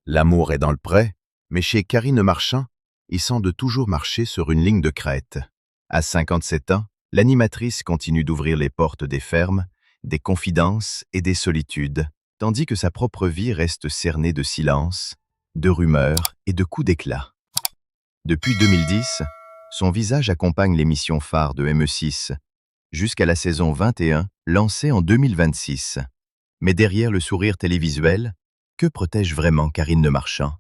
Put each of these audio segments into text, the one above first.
L'amour est dans le pré, mais chez Karine Marchand, il semble toujours marcher sur une ligne de crête. À 57 ans, l'animatrice continue d'ouvrir les portes des fermes, des confidences et des solitudes, tandis que sa propre vie reste cernée de silence, de rumeurs et de coups d'éclat. Depuis 2010, son visage accompagne l'émission phare de ME6, jusqu'à la saison 21, lancée en 2026. Mais derrière le sourire télévisuel, que protège vraiment Karine Marchand?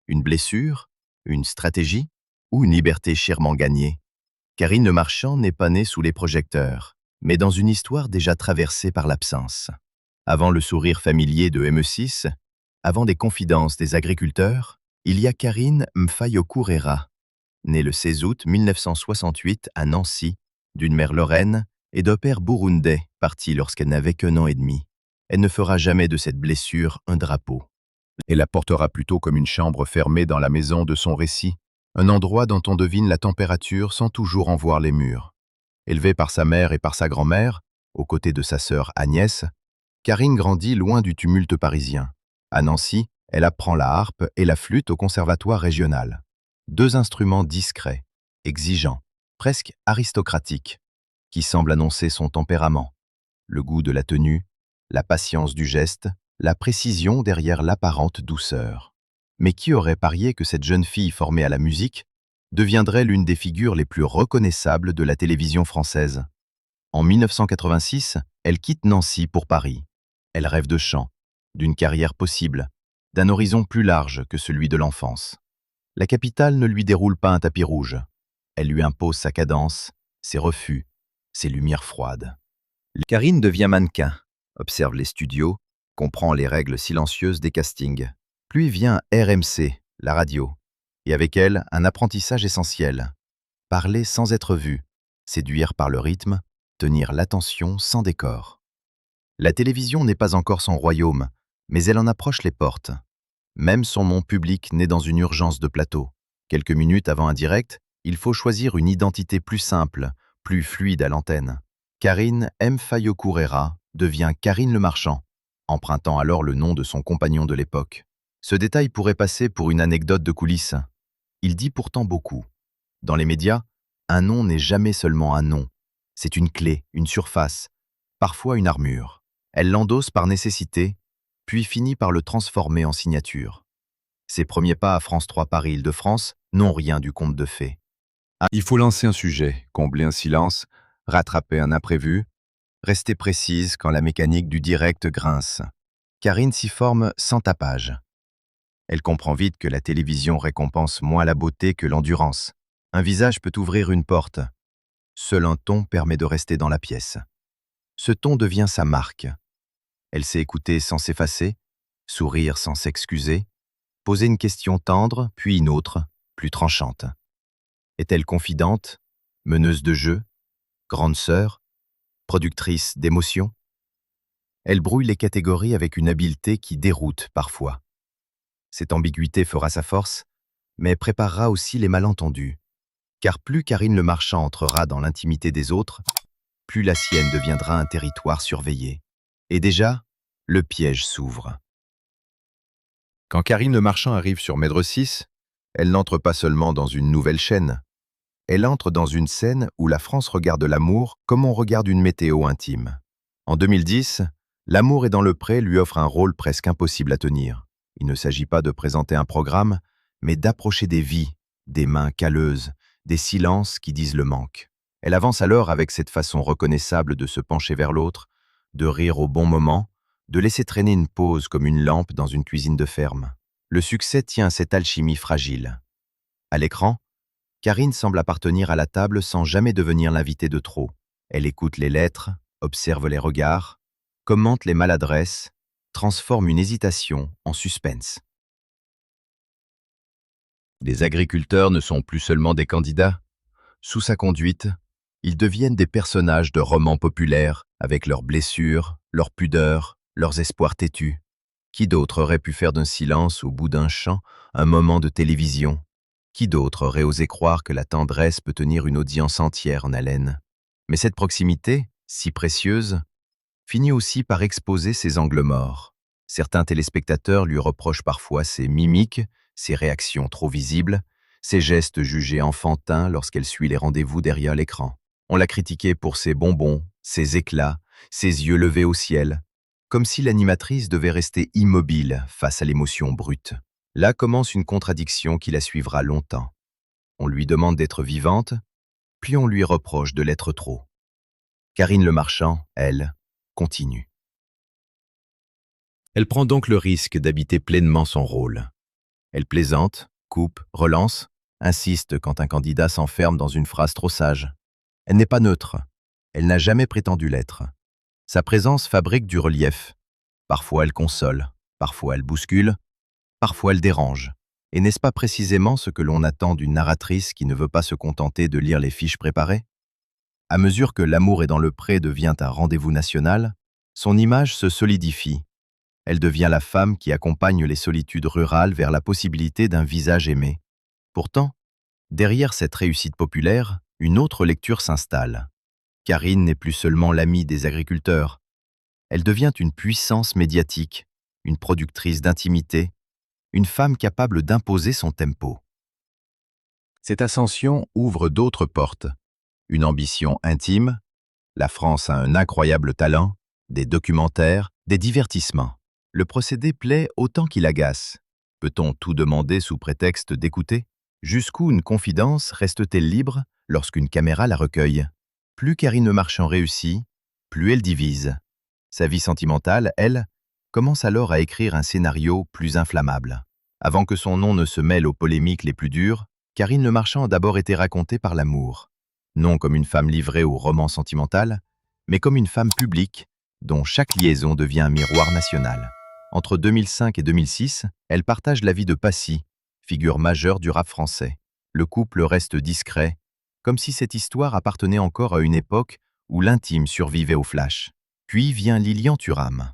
Une blessure? Une stratégie? Ou une liberté chèrement gagnée? Karine Marchand n'est pas née sous les projecteurs, mais dans une histoire déjà traversée par l'absence. Avant le sourire familier de ME6, avant des confidences des agriculteurs, il y a Karine Mfayokourera, née le 16 août 1968 à Nancy, d'une mère lorraine et d'un père burundais parti lorsqu'elle n'avait qu'1 an et demi. Elle ne fera jamais de cette blessure un drapeau. Elle la portera plutôt comme une chambre fermée dans la maison de son récit, un endroit dont on devine la température sans toujours en voir les murs. Élevée par sa mère et par sa grand-mère, aux côtés de sa sœur Agnès, Karine grandit loin du tumulte parisien. À Nancy, elle apprend la harpe et la flûte au conservatoire régional. 2 instruments discrets, exigeants, presque aristocratiques, qui semblent annoncer son tempérament. Le goût de la tenue, la patience du geste, la précision derrière l'apparente douceur. Mais qui aurait parié que cette jeune fille formée à la musique deviendrait l'une des figures les plus reconnaissables de la télévision française? En 1986, elle quitte Nancy pour Paris. Elle rêve de chant, d'une carrière possible, d'un horizon plus large que celui de l'enfance. La capitale ne lui déroule pas un tapis rouge. Elle lui impose sa cadence, ses refus, ses lumières froides. Karine devient mannequin, observe les studios, comprend les règles silencieuses des castings. Puis vient RMC, la radio, et avec elle, un apprentissage essentiel. Parler sans être vu, séduire par le rythme, tenir l'attention sans décor. La télévision n'est pas encore son royaume, mais elle en approche les portes. Même son nom public naît dans une urgence de plateau. Quelques minutes avant un direct, il faut choisir une identité plus simple, plus fluide à l'antenne. Karine Mfayokourera devient Karine Le Marchand, empruntant alors le nom de son compagnon de l'époque. Ce détail pourrait passer pour une anecdote de coulisses. Il dit pourtant beaucoup. Dans les médias, un nom n'est jamais seulement un nom. C'est une clé, une surface, parfois une armure. Elle l'endosse par nécessité, puis finit par le transformer en signature. Ses premiers pas à France 3 Paris-Île-de-France n'ont rien du conte de fées. Il faut lancer un sujet, combler un silence, rattraper un imprévu, rester précise quand la mécanique du direct grince. Karine s'y forme sans tapage. Elle comprend vite que la télévision récompense moins la beauté que l'endurance. Un visage peut ouvrir une porte. Seul un ton permet de rester dans la pièce. Ce ton devient sa marque. Elle sait écouter sans s'effacer, sourire sans s'excuser, poser une question tendre, puis une autre, plus tranchante. Est-elle confidente, meneuse de jeu, grande sœur, productrice d'émotions? Elle brouille les catégories avec une habileté qui déroute parfois. Cette ambiguïté fera sa force, mais préparera aussi les malentendus. Car plus Karine Le Marchand entrera dans l'intimité des autres, plus la sienne deviendra un territoire surveillé. Et déjà, le piège s'ouvre. Quand Karine Le Marchand arrive sur Maître 6, elle n'entre pas seulement dans une nouvelle chaîne. Elle entre dans une scène où la France regarde l'amour comme on regarde une météo intime. En 2010, L'amour est dans le pré lui offre un rôle presque impossible à tenir. Il ne s'agit pas de présenter un programme, mais d'approcher des vies, des mains calleuses, des silences qui disent le manque. Elle avance alors avec cette façon reconnaissable de se pencher vers l'autre, de rire au bon moment, de laisser traîner une pause comme une lampe dans une cuisine de ferme. Le succès tient à cette alchimie fragile. À l'écran, Karine semble appartenir à la table sans jamais devenir l'invitée de trop. Elle écoute les lettres, observe les regards, commente les maladresses, transforme une hésitation en suspense. Les agriculteurs ne sont plus seulement des candidats. Sous sa conduite, ils deviennent des personnages de romans populaires avec leurs blessures, leurs pudeurs, leurs espoirs têtus. Qui d'autre aurait pu faire d'un silence au bout d'un chant un moment de télévision? Qui d'autre aurait osé croire que la tendresse peut tenir une audience entière en haleine? Mais cette proximité, si précieuse, finit aussi par exposer ses angles morts. Certains téléspectateurs lui reprochent parfois ses mimiques, ses réactions trop visibles, ses gestes jugés enfantins lorsqu'elle suit les rendez-vous derrière l'écran. On l'a critiquée pour ses bonbons, ses éclats, ses yeux levés au ciel, comme si l'animatrice devait rester immobile face à l'émotion brute. Là commence une contradiction qui la suivra longtemps. On lui demande d'être vivante, puis on lui reproche de l'être trop. Karine Le Marchand, elle, continue. Elle prend donc le risque d'habiter pleinement son rôle. Elle plaisante, coupe, relance, insiste quand un candidat s'enferme dans une phrase trop sage. Elle n'est pas neutre. Elle n'a jamais prétendu l'être. Sa présence fabrique du relief. Parfois elle console, parfois elle bouscule, parfois elle dérange. Et n'est-ce pas précisément ce que l'on attend d'une narratrice qui ne veut pas se contenter de lire les fiches préparées? À mesure que L'amour est dans le pré devient un rendez-vous national, son image se solidifie. Elle devient la femme qui accompagne les solitudes rurales vers la possibilité d'un visage aimé. Pourtant, derrière cette réussite populaire, une autre lecture s'installe. Karine n'est plus seulement l'amie des agriculteurs. Elle devient une puissance médiatique, une productrice d'intimité, une femme capable d'imposer son tempo. Cette ascension ouvre d'autres portes. Une ambition intime, la France a un incroyable talent, des documentaires, des divertissements. Le procédé plaît autant qu'il agace. Peut-on tout demander sous prétexte d'écouter? Jusqu'où une confidence reste-t-elle libre lorsqu'une caméra la recueille? Plus Karine Le Marchand réussit, plus elle divise. Sa vie sentimentale, elle, commence alors à écrire un scénario plus inflammable. Avant que son nom ne se mêle aux polémiques les plus dures, Karine Le Marchand a d'abord été racontée par l'amour. Non comme une femme livrée au roman sentimental, mais comme une femme publique, dont chaque liaison devient un miroir national. Entre 2005 et 2006, elle partage la vie de Passy, figure majeure du rap français. Le couple reste discret, comme si cette histoire appartenait encore à une époque où l'intime survivait au flash. Puis vient Lilian Thuram.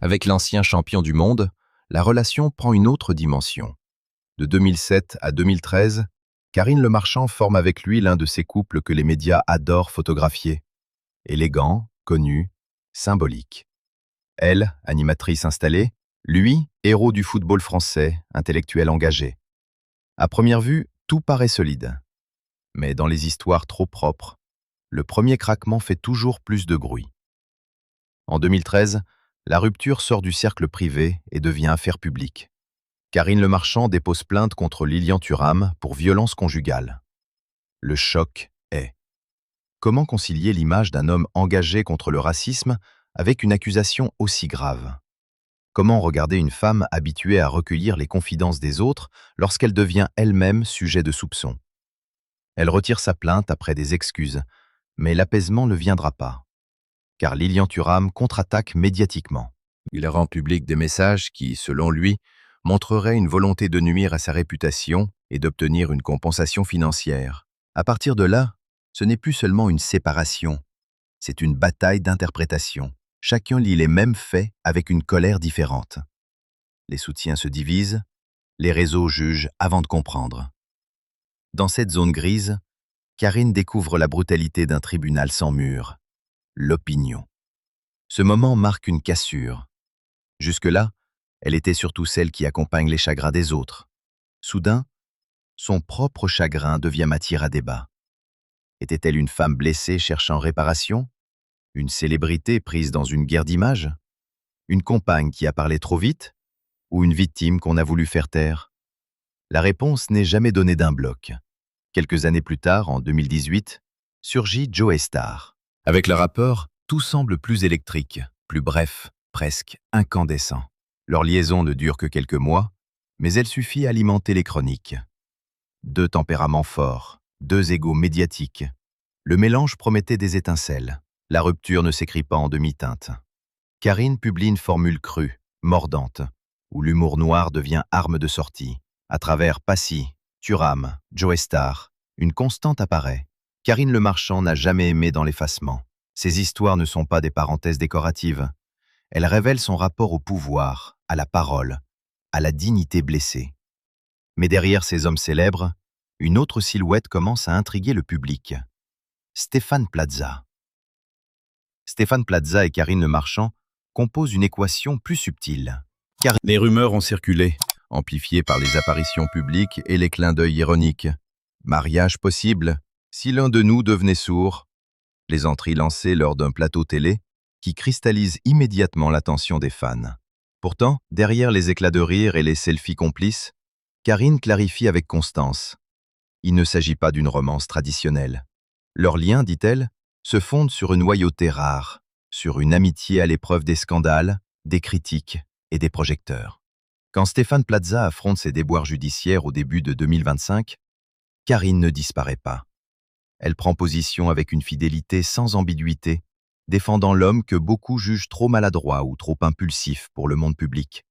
Avec l'ancien champion du monde, la relation prend une autre dimension. De 2007 à 2013, Karine Le Marchand forme avec lui l'un de ces couples que les médias adorent photographier. Élégant, connu, symbolique. Elle, animatrice installée, lui, héros du football français, intellectuel engagé. À première vue, tout paraît solide. Mais dans les histoires trop propres, le premier craquement fait toujours plus de bruit. En 2013, la rupture sort du cercle privé et devient affaire publique. Karine Le Marchand dépose plainte contre Lilian Thuram pour violence conjugale. Le choc est: comment concilier l'image d'un homme engagé contre le racisme avec une accusation aussi grave? Comment regarder une femme habituée à recueillir les confidences des autres lorsqu'elle devient elle-même sujet de soupçons? Elle retire sa plainte après des excuses, mais l'apaisement ne viendra pas. Car Lilian Thuram contre-attaque médiatiquement. Il rend public des messages qui, selon lui, montreraient une volonté de nuire à sa réputation et d'obtenir une compensation financière. À partir de là, ce n'est plus seulement une séparation, c'est une bataille d'interprétation. Chacun lit les mêmes faits avec une colère différente. Les soutiens se divisent, les réseaux jugent avant de comprendre. Dans cette zone grise, Karine découvre la brutalité d'un tribunal sans mur, l'opinion. Ce moment marque une cassure. Jusque-là, elle était surtout celle qui accompagne les chagrins des autres. Soudain, son propre chagrin devient matière à débat. Était-elle une femme blessée cherchant réparation? Une célébrité prise dans une guerre d'images? Une compagne qui a parlé trop vite? Ou une victime qu'on a voulu faire taire? La réponse n'est jamais donnée d'un bloc. Quelques années plus tard, en 2018, surgit Joey Starr. Avec le rappeur, tout semble plus électrique, plus bref, presque incandescent. Leur liaison ne dure que quelques mois, mais elle suffit à alimenter les chroniques. Deux tempéraments forts, deux égos médiatiques. Le mélange promettait des étincelles. La rupture ne s'écrit pas en demi-teinte. Karine publie une formule crue, mordante, où l'humour noir devient arme de sortie. À travers Passy, Thuram, Joey Starr, une constante apparaît. Karine Le Marchand n'a jamais aimé dans l'effacement. Ses histoires ne sont pas des parenthèses décoratives. Elles révèlent son rapport au pouvoir, à la parole, à la dignité blessée. Mais derrière ces hommes célèbres, une autre silhouette commence à intriguer le public. Stéphane Plaza. Stéphane Plaza et Karine Le Marchand compose une équation plus subtile. Car les rumeurs ont circulé, amplifiées par les apparitions publiques et les clins d'œil ironiques. Mariage possible, si l'un de nous devenait sourd. Plaisanteries lancées lors d'un plateau télé qui cristallise immédiatement l'attention des fans. Pourtant, derrière les éclats de rire et les selfies complices, Karine clarifie avec constance. Il ne s'agit pas d'une romance traditionnelle. Leur lien, dit-elle, se fonde sur une loyauté rare, sur une amitié à l'épreuve des scandales, des critiques et des projecteurs. Quand Stéphane Plaza affronte ses déboires judiciaires au début de 2025, Karine ne disparaît pas. Elle prend position avec une fidélité sans ambiguïté, défendant l'homme que beaucoup jugent trop maladroit ou trop impulsif pour le monde public.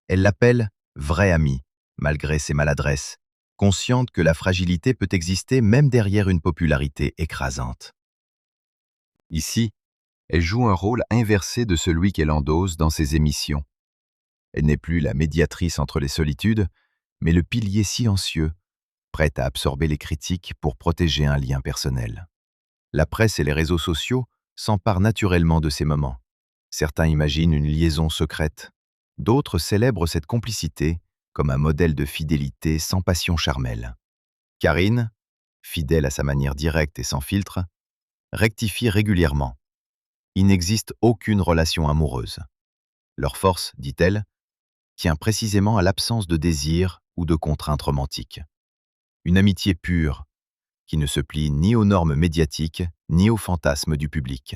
Elle l'appelle « vrai ami », malgré ses maladresses, consciente que la fragilité peut exister même derrière une popularité écrasante. Ici, elle joue un rôle inversé de celui qu'elle endosse dans ses émissions. Elle n'est plus la médiatrice entre les solitudes, mais le pilier silencieux, prête à absorber les critiques pour protéger un lien personnel. La presse et les réseaux sociaux s'emparent naturellement de ces moments. Certains imaginent une liaison secrète. D'autres célèbrent cette complicité comme un modèle de fidélité sans passion charnelle. Karine, fidèle à sa manière directe et sans filtre, rectifie régulièrement. Il n'existe aucune relation amoureuse. Leur force, dit-elle, tient précisément à l'absence de désir ou de contraintes romantiques. Une amitié pure, qui ne se plie ni aux normes médiatiques, ni aux fantasmes du public.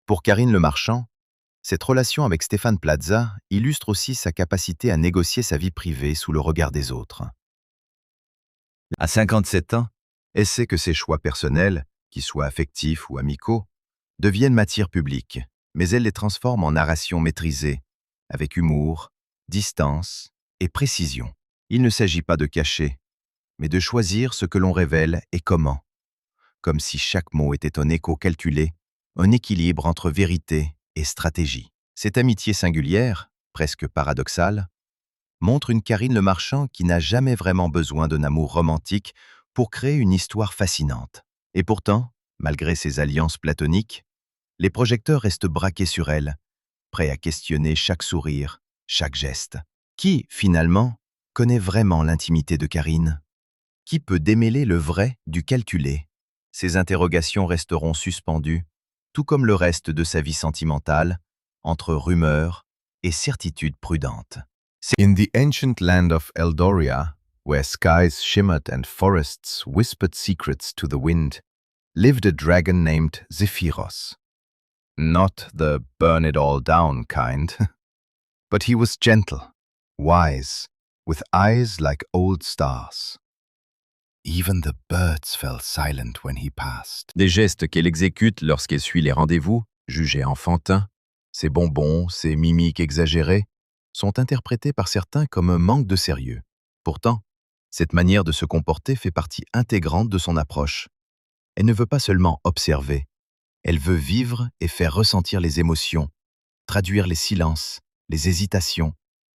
Pour Karine Le Marchand, cette relation avec Stéphane Plaza illustre aussi sa capacité à négocier sa vie privée sous le regard des autres. À 57 ans, elle sait que ses choix personnels, qu'ils soient affectifs ou amicaux, deviennent matière publique, mais elle les transforme en narration maîtrisée, avec humour, distance et précision. Il ne s'agit pas de cacher, mais de choisir ce que l'on révèle et comment, comme si chaque mot était un écho calculé, un équilibre entre vérité et stratégie. Cette amitié singulière, presque paradoxale, montre une Karine Le Marchand qui n'a jamais vraiment besoin d'un amour romantique pour créer une histoire fascinante. Et pourtant, malgré ses alliances platoniques, les projecteurs restent braqués sur elle, prêts à questionner chaque sourire, chaque geste. Qui, finalement, connaît vraiment l'intimité de Karine? Qui peut démêler le vrai du calculé? Ces interrogations resteront suspendues, tout comme le reste de sa vie sentimentale, entre rumeurs et certitudes prudentes. In the ancient land of Eldoria, where skies shimmered and forests whispered secrets to the wind, lived a dragon named Zephyros. Not the burn-it-all-down kind, but he was gentle, wise, with eyes like old stars. Even the birds fell silent when he passed. Des gestes qu'elle exécute lorsqu'elle suit les rendez-vous, jugés enfantins, ses bonbons, ses mimiques exagérées, sont interprétés par certains comme un manque de sérieux. Pourtant, cette manière de se comporter fait partie intégrante de son approche. Elle ne veut pas seulement observer, elle veut vivre et faire ressentir les émotions, traduire les silences, les hésitations,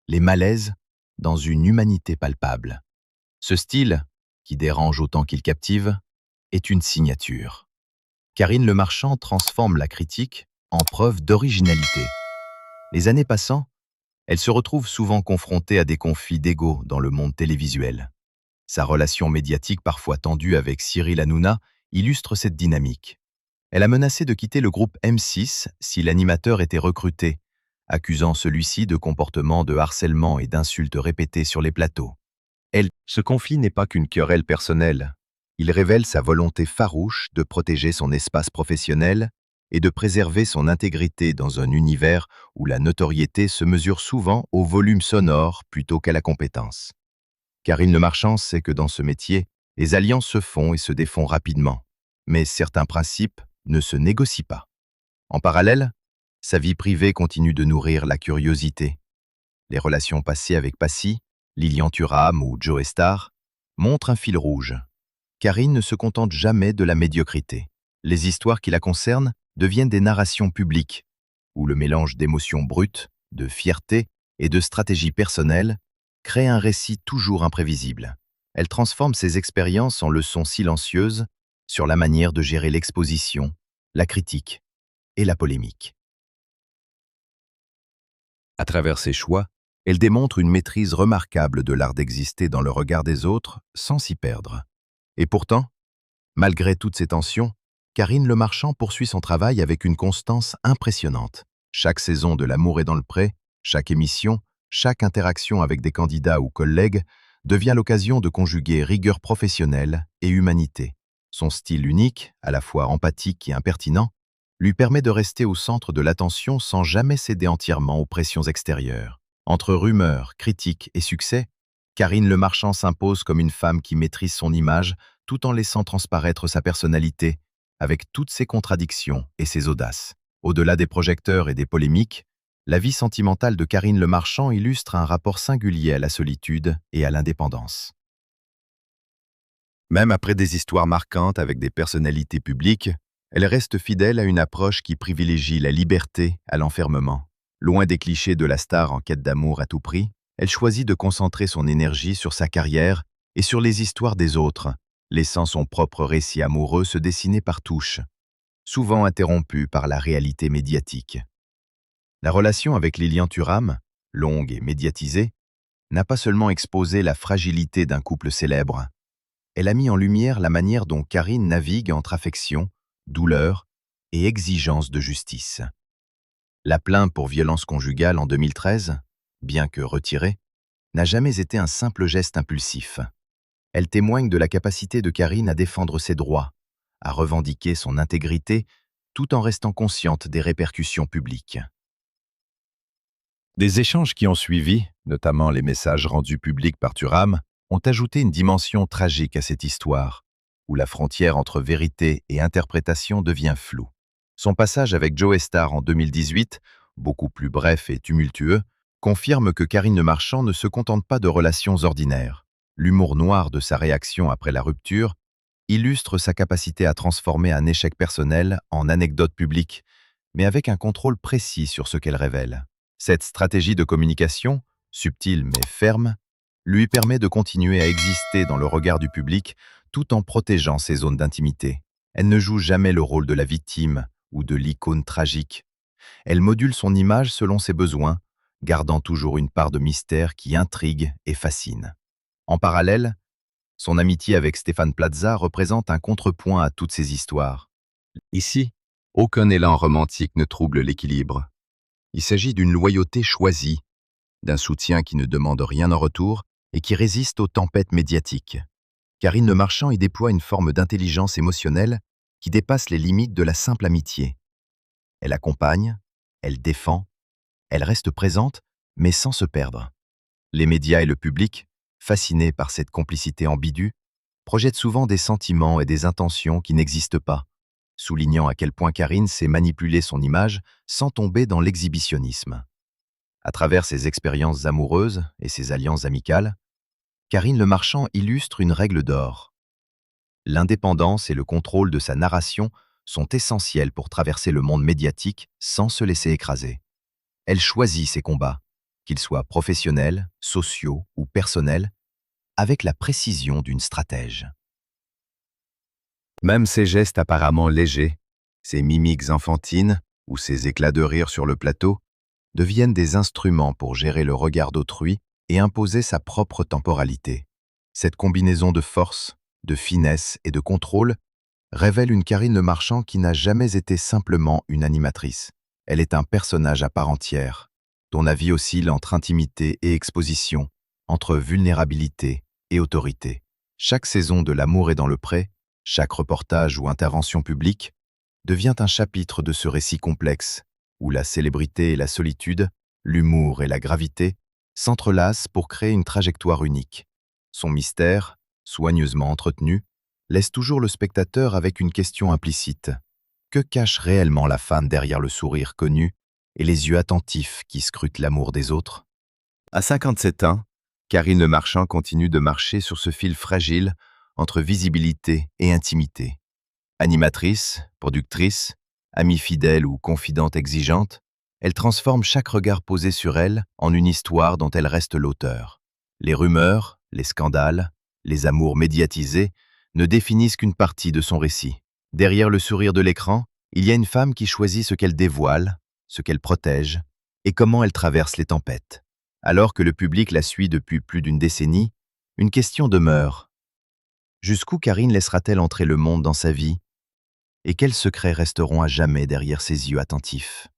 les malaises dans une humanité palpable. Ce style, qui dérange autant qu'il captive, est une signature. Karine Le Marchand transforme la critique en preuve d'originalité. Les années passant, elle se retrouve souvent confrontée à des conflits d'ego dans le monde télévisuel. Sa relation médiatique parfois tendue avec Cyril Hanouna illustre cette dynamique. Elle a menacé de quitter le groupe M6 si l'animateur était recruté, accusant celui-ci de comportements de harcèlement et d'insultes répétées sur les plateaux. Ce conflit n'est pas qu'une querelle personnelle. Il révèle sa volonté farouche de protéger son espace professionnel et de préserver son intégrité dans un univers où la notoriété se mesure souvent au volume sonore plutôt qu'à la compétence. Karine Le Marchand sait que dans ce métier, les alliances se font et se défont rapidement, mais certains principes ne se négocient pas. En parallèle, sa vie privée continue de nourrir la curiosité. Les relations passées avec Passy, Lilian Thuram ou Joe Star montrent un fil rouge. Karine ne se contente jamais de la médiocrité. Les histoires qui la concernent deviennent des narrations publiques, où le mélange d'émotions brutes, de fierté et de stratégie personnelle crée un récit toujours imprévisible. Elle transforme ses expériences en leçons silencieuses sur la manière de gérer l'exposition, la critique et la polémique. À travers ses choix, elle démontre une maîtrise remarquable de l'art d'exister dans le regard des autres sans s'y perdre. Et pourtant, malgré toutes ces tensions, Karine Le Marchand poursuit son travail avec une constance impressionnante. Chaque saison de L'amour est dans le pré, chaque émission, chaque interaction avec des candidats ou collègues devient l'occasion de conjuguer rigueur professionnelle et humanité. Son style unique, à la fois empathique et impertinent, lui permet de rester au centre de l'attention sans jamais céder entièrement aux pressions extérieures. Entre rumeurs, critiques et succès, Karine Le Marchand s'impose comme une femme qui maîtrise son image tout en laissant transparaître sa personnalité, avec toutes ses contradictions et ses audaces. Au-delà des projecteurs et des polémiques, la vie sentimentale de Karine Le Marchand illustre un rapport singulier à la solitude et à l'indépendance. Même après des histoires marquantes avec des personnalités publiques, elle reste fidèle à une approche qui privilégie la liberté à l'enfermement. Loin des clichés de la star en quête d'amour à tout prix, elle choisit de concentrer son énergie sur sa carrière et sur les histoires des autres, laissant son propre récit amoureux se dessiner par touches, souvent interrompu par la réalité médiatique. La relation avec Lilian Thuram, longue et médiatisée, n'a pas seulement exposé la fragilité d'un couple célèbre, elle a mis en lumière la manière dont Karine navigue entre affection, douleur et exigence de justice. La plainte pour violence conjugale en 2013, bien que retirée, n'a jamais été un simple geste impulsif. Elle témoigne de la capacité de Karine à défendre ses droits, à revendiquer son intégrité, tout en restant consciente des répercussions publiques. Des échanges qui ont suivi, notamment les messages rendus publics par Thuram, ont ajouté une dimension tragique à cette histoire, où la frontière entre vérité et interprétation devient floue. Son passage avec Joe Star en 2018, beaucoup plus bref et tumultueux, confirme que Karine Le Marchand ne se contente pas de relations ordinaires. L'humour noir de sa réaction après la rupture illustre sa capacité à transformer un échec personnel en anecdote publique, mais avec un contrôle précis sur ce qu'elle révèle. Cette stratégie de communication, subtile mais ferme, lui permet de continuer à exister dans le regard du public tout en protégeant ses zones d'intimité. Elle ne joue jamais le rôle de la victime ou de l'icône tragique. Elle module son image selon ses besoins, gardant toujours une part de mystère qui intrigue et fascine. En parallèle, son amitié avec Stéphane Plaza représente un contrepoint à toutes ces histoires. Ici, aucun élan romantique ne trouble l'équilibre. Il s'agit d'une loyauté choisie, d'un soutien qui ne demande rien en retour et qui résiste aux tempêtes médiatiques. Karine Le Marchand y déploie une forme d'intelligence émotionnelle qui dépasse les limites de la simple amitié. Elle accompagne, elle défend, elle reste présente, mais sans se perdre. Les médias et le public, fascinés par cette complicité ambiguë, projettent souvent des sentiments et des intentions qui n'existent pas, soulignant à quel point Karine sait manipuler son image sans tomber dans l'exhibitionnisme. À travers ses expériences amoureuses et ses alliances amicales, Karine Le Marchand illustre une règle d'or. L'indépendance et le contrôle de sa narration sont essentiels pour traverser le monde médiatique sans se laisser écraser. Elle choisit ses combats, qu'ils soient professionnels, sociaux ou personnels, avec la précision d'une stratège. Même ses gestes apparemment légers, ses mimiques enfantines ou ses éclats de rire sur le plateau deviennent des instruments pour gérer le regard d'autrui et imposer sa propre temporalité. Cette combinaison de force, de finesse et de contrôle révèle une Karine Le Marchand qui n'a jamais été simplement une animatrice. Elle est un personnage à part entière, dont la vie oscille entre intimité et exposition, entre vulnérabilité et autorité. Chaque saison de L'amour est dans le pré, chaque reportage ou intervention publique, devient un chapitre de ce récit complexe, où la célébrité et la solitude, l'humour et la gravité s'entrelacent pour créer une trajectoire unique. Son mystère, soigneusement entretenu, laisse toujours le spectateur avec une question implicite. Que cache réellement la femme derrière le sourire connu et les yeux attentifs qui scrutent l'amour des autres? À 57 ans, Karine Le Marchand continue de marcher sur ce fil fragile entre visibilité et intimité. Animatrice, productrice, amie fidèle ou confidente exigeante, elle transforme chaque regard posé sur elle en une histoire dont elle reste l'auteur. Les rumeurs, les scandales, les amours médiatisés ne définissent qu'une partie de son récit. Derrière le sourire de l'écran, il y a une femme qui choisit ce qu'elle dévoile, ce qu'elle protège et comment elle traverse les tempêtes. Alors que le public la suit depuis plus d'une décennie, une question demeure. Jusqu'où Karine laissera-t-elle entrer le monde dans sa vie? Et quels secrets resteront à jamais derrière ses yeux attentifs?